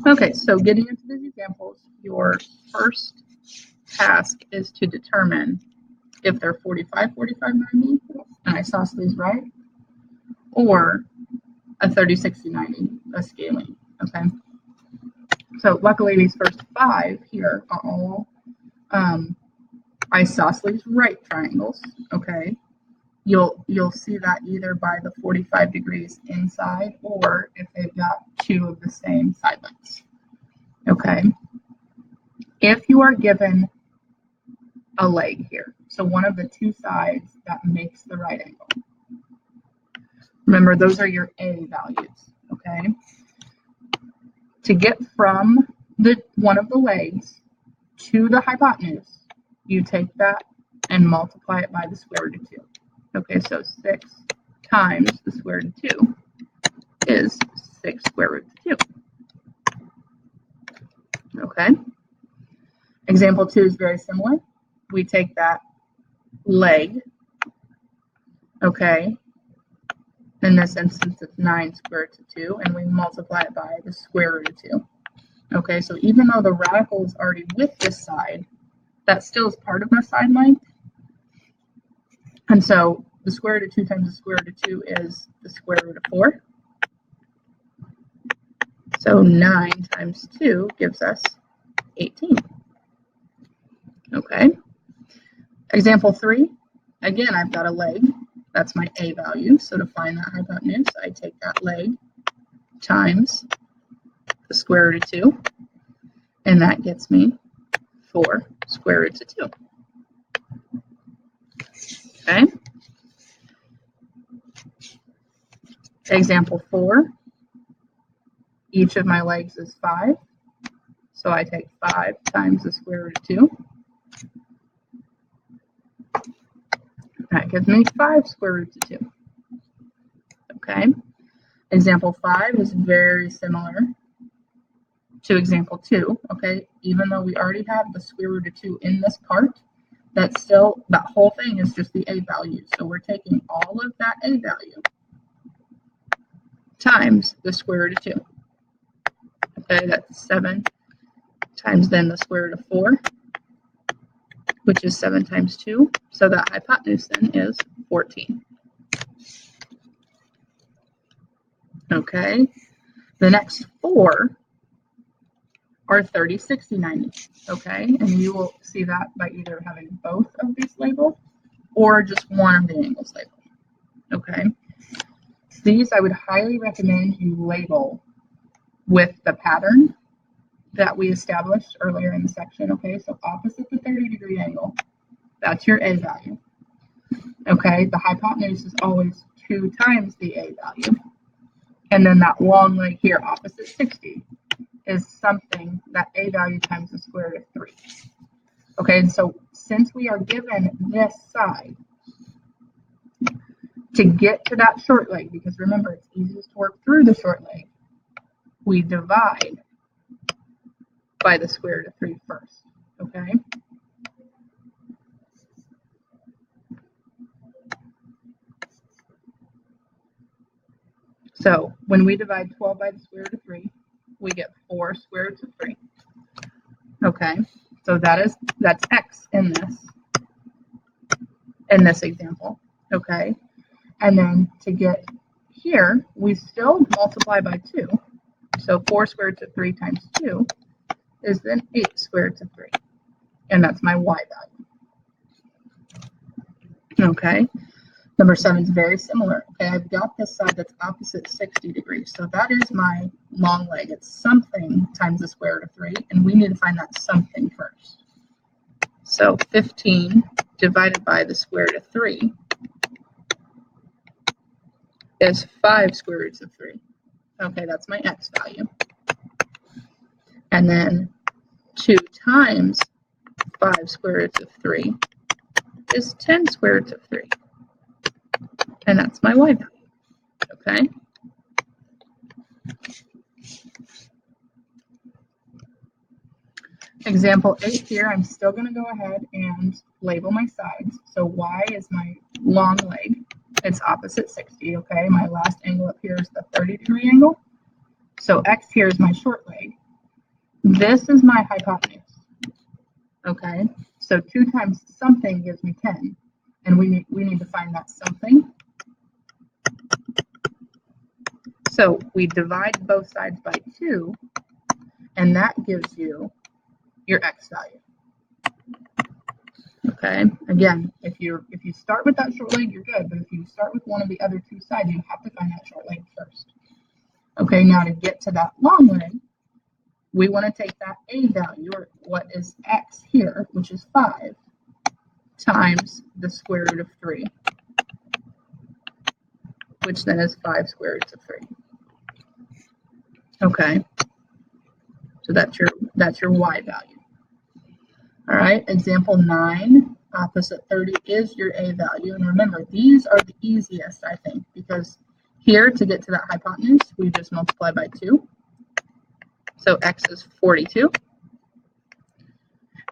Okay, so getting into these examples, your first task is to determine if they're 45, 45, 90, an isosceles right, or a 30, 60, 90, a scalene, okay? So luckily these first 5 here are all isosceles right triangles, okay? You'll see that either by the 45 degrees inside or if they've got 2 of the same side lengths, okay? If you are given a leg here, so one of the 2 sides that makes the right angle, remember those are your A values, okay? To get from one of the legs to the hypotenuse, you take that and multiply it by the square root of 2. Okay, so 6 times the square root of 2 is 6 square root of 2. Okay. Example 2 is very similar. We take that leg, okay, in this instance it's 9 square root of 2, and we multiply it by the square root of 2. Okay, so even though the radical is already with this side, that still is part of my side length. And so the square root of 2 times the square root of 2 is the square root of 4. So 9 times 2 gives us 18. Okay. Example 3, again, I've got a leg. That's my A value. So to find that hypotenuse, I take that leg times the square root of 2, and that gets me 4 square roots of 2. Okay. Example 4, each of my legs is 5. So I take 5 times the square root of 2. That gives me 5 square roots of 2. Okay. Example 5 is very similar to example 2. Okay. Even though we already have the square root of 2 in this part, that whole thing is just the A value. So we're taking all of that A value times the square root of 2. Okay, that's 7 times then the square root of 4, which is 7 times 2. So that hypotenuse then is 14. Okay, the next 4 are 30, 60, 90. Okay, and you will see that by either having both of these labeled or just one of the angles labeled. Okay, these I would highly recommend you label with the pattern that we established earlier in the section. Okay, so opposite the 30-degree angle, that's your A value. Okay, the hypotenuse is always 2 times the A value. And then that long leg here, opposite 60, is something that A value times the square root of 3. Okay, and so since we are given this side, to get to that short leg, because remember, it's easiest to work through the short leg, we divide by the square root of 3 first. Okay? So when we divide 12 by the square root of 3, we get 4 square roots of 3. Okay, so that's x in this example. Okay, and then to get here, we still multiply by 2. So 4 square roots of 3 times 2 is then 8 square roots of 3. And that's my y value. Okay, number 7 is very similar. Okay, I've got this side that's opposite 60 degrees. So that is my long leg. It's something times the square root of 3. And we need to find that something first. So 15 divided by the square root of 3 is 5 square roots of 3. Okay, that's my x value. And then 2 times 5 square roots of 3 is 10 square roots of 3. And that's my y value. Okay? Example 8 here, I'm still going to go ahead and label my sides. So y is my long leg. It's opposite 60, okay? My last angle up here is the 30-degree angle. So x here is my short leg. This is my hypotenuse. Okay, so 2 times something gives me 10, and we need to find that something. So we divide both sides by 2, and that gives you your x value. Okay, again, if you start with that short leg, you're good, but if you start with one of the other 2 sides, you have to find that short leg first. Okay, now to get to that long leg, we want to take that a value, or what is x here, which is 5, times the square root of 3, which then is 5 square roots of 3. Okay, so that's your y value. All right, example 9, opposite 30 is your a value. And remember, these are the easiest, I think, because here to get to that hypotenuse, we just multiply by 2. So x is 42.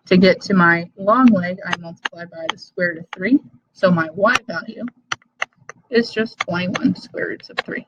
To get to my long leg, I multiply by the square root of 3. So my y value is just 21 square roots of 3.